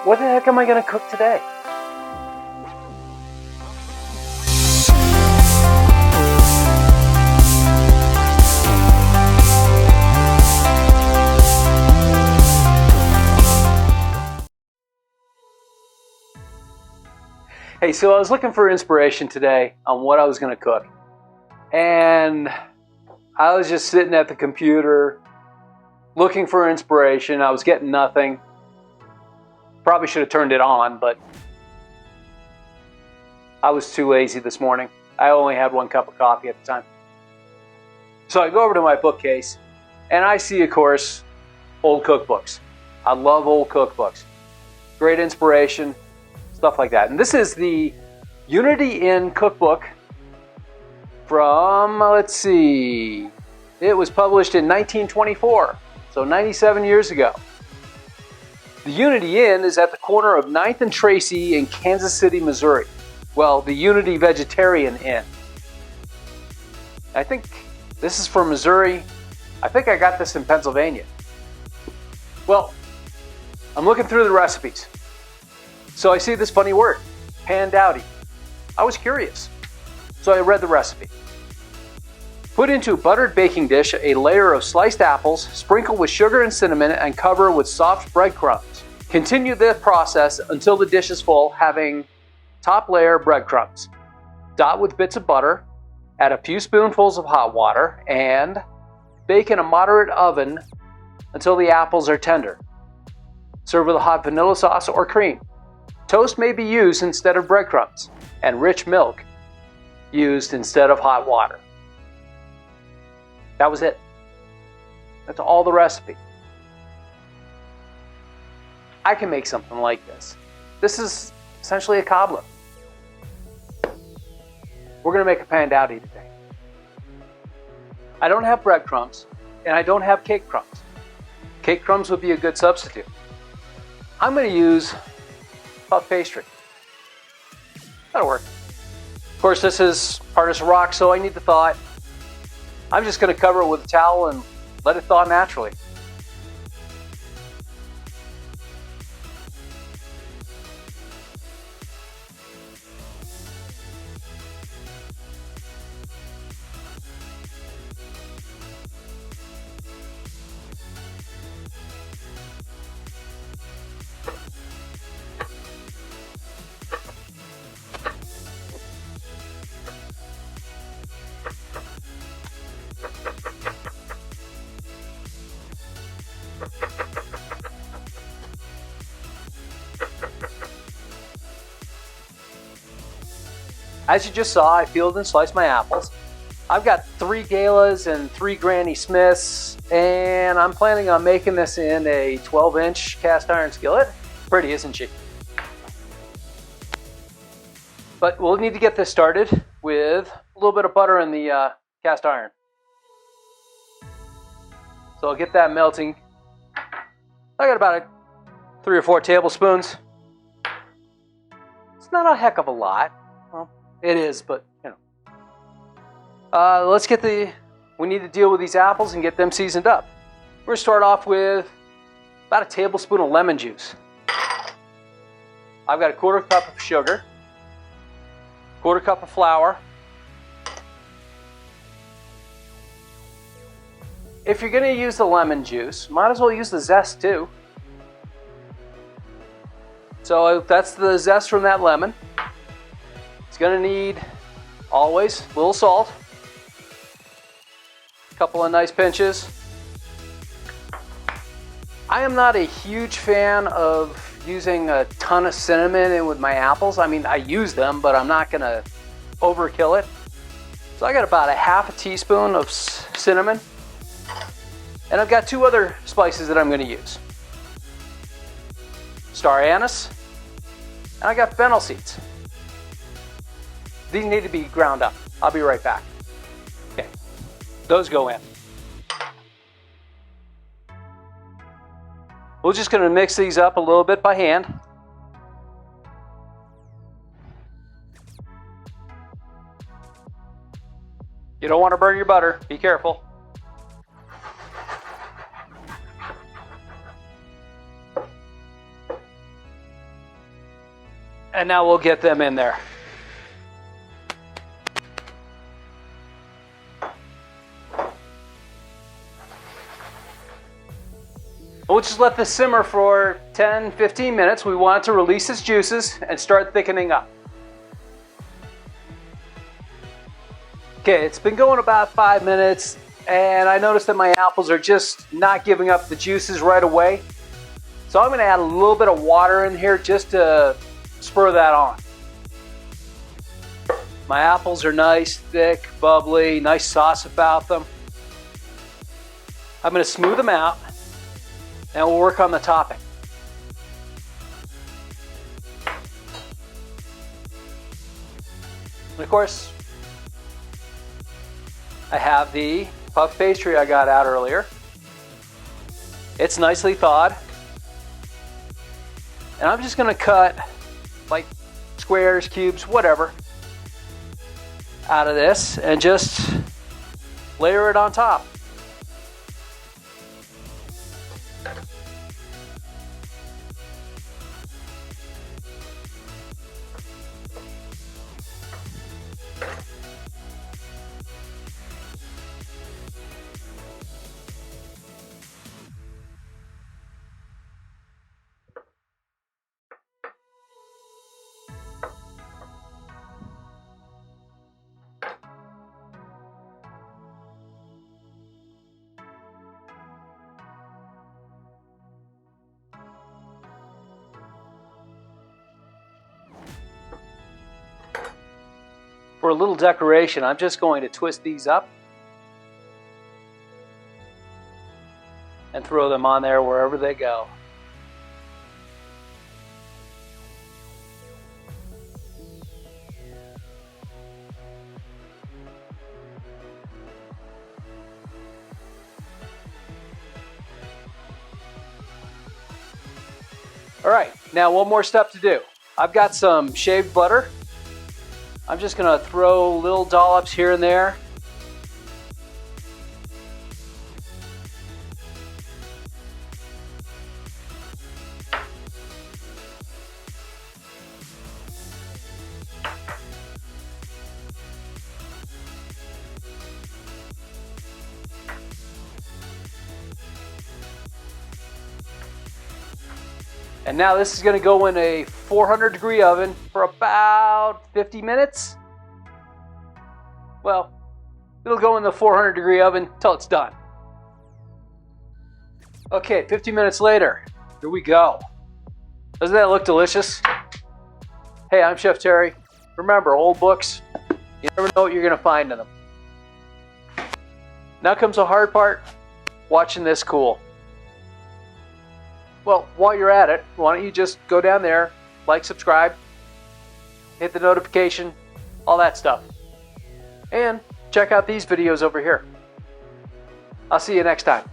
what the heck am I going to cook today? Hey, so I was looking for inspiration today on what I was going to cook. And I was just sitting at the computer looking for inspiration. I was getting nothing. Probably should have turned it on, but I was too lazy this morning. I only had 1 cup of coffee at the time. So I go over to my bookcase and I see, of course, old cookbooks. I love old cookbooks. Great inspiration. Stuff like that. And this is the Unity Inn cookbook from, let's see, it was published in 1924, so 97 years ago. The Unity Inn is at the corner of 9th and Tracy in Kansas City, Missouri. Well, the Unity Vegetarian Inn. I think this is from Missouri. I think I got this in Pennsylvania. Well, I'm looking through the recipes. So I see this funny word, Pan Dowdy. I was curious, so I read the recipe. Put into a buttered baking dish a layer of sliced apples, sprinkle with sugar and cinnamon, and cover with soft breadcrumbs. Continue this process until the dish is full, having top layer breadcrumbs. Dot with bits of butter, add a few spoonfuls of hot water, and bake in a moderate oven until the apples are tender. Serve with a hot vanilla sauce or cream. Toast may be used instead of breadcrumbs, and rich milk used instead of hot water. That was it. That's all the recipe. I can make something like this. This is essentially a cobbler. We're going to make a Pan Dowdy today. I don't have breadcrumbs, and I don't have cake crumbs. Cake crumbs would be a good substitute. I'm going to use puff pastry. That'll work. Of course, this is hardest rock, so I need to thaw it. I'm just going to cover it with a towel and let it thaw naturally. As you just saw, I peeled and sliced my apples. I've got 3 Galas and 3 Granny Smiths, and I'm planning on making this in a 12-inch cast iron skillet. Pretty, isn't she? But we'll need to get this started with a little bit of butter in the cast iron. So I'll get that melting. I got about 3 or 4 tablespoons. It's not a heck of a lot. Well, it is, but you know. Let's get we need to deal with these apples and get them seasoned up. We're going to start off with about a tablespoon of lemon juice. I've got a 1/4 cup of sugar, 1/4 cup of flour. If you're going to use the lemon juice, might as well use the zest too. So that's the zest from that lemon. It's going to need, always, a little salt. A couple of nice pinches. I am not a huge fan of using a ton of cinnamon in with my apples. I mean, I use them, but I'm not going to overkill it. So I got about a 1/2 teaspoon of cinnamon. And I've got 2 other spices that I'm going to use. Star Anise, and I got Fennel Seeds. These need to be ground up. I'll be right back. Okay, those go in. We're just going to mix these up a little bit by hand. You don't want to burn your butter. Be careful. And now we'll get them in there. We'll just let this simmer for 10-15 minutes. We want it to release its juices and start thickening up. Okay, it's been going about 5 minutes, and I noticed that my apples are just not giving up the juices right away. So I'm going to add a little bit of water in here just to spur that on. My apples are nice, thick, bubbly, nice sauce about them. I'm going to smooth them out, and we'll work on the topping. And of course, I have the puff pastry I got out earlier. It's nicely thawed. And I'm just going to cut like squares, cubes, whatever, out of this and just layer it on top. For a little decoration, I'm just going to twist these up and throw them on there wherever they go. All right, now one more step to do. I've got some shaved butter. I'm just going to throw little dollops here and there. And now this is going to go in a 400-degree oven for about 50 minutes. Well, it'll go in the 400-degree oven till it's done. Okay, 50 minutes later, here we go. Doesn't that look delicious? Hey, I'm Chef Terry. Remember, old books, you never know what you're going to find in them. Now comes the hard part, watching this cool. Well, while you're at it, why don't you just go down there, like, subscribe, hit the notification, all that stuff. And check out these videos over here. I'll see you next time.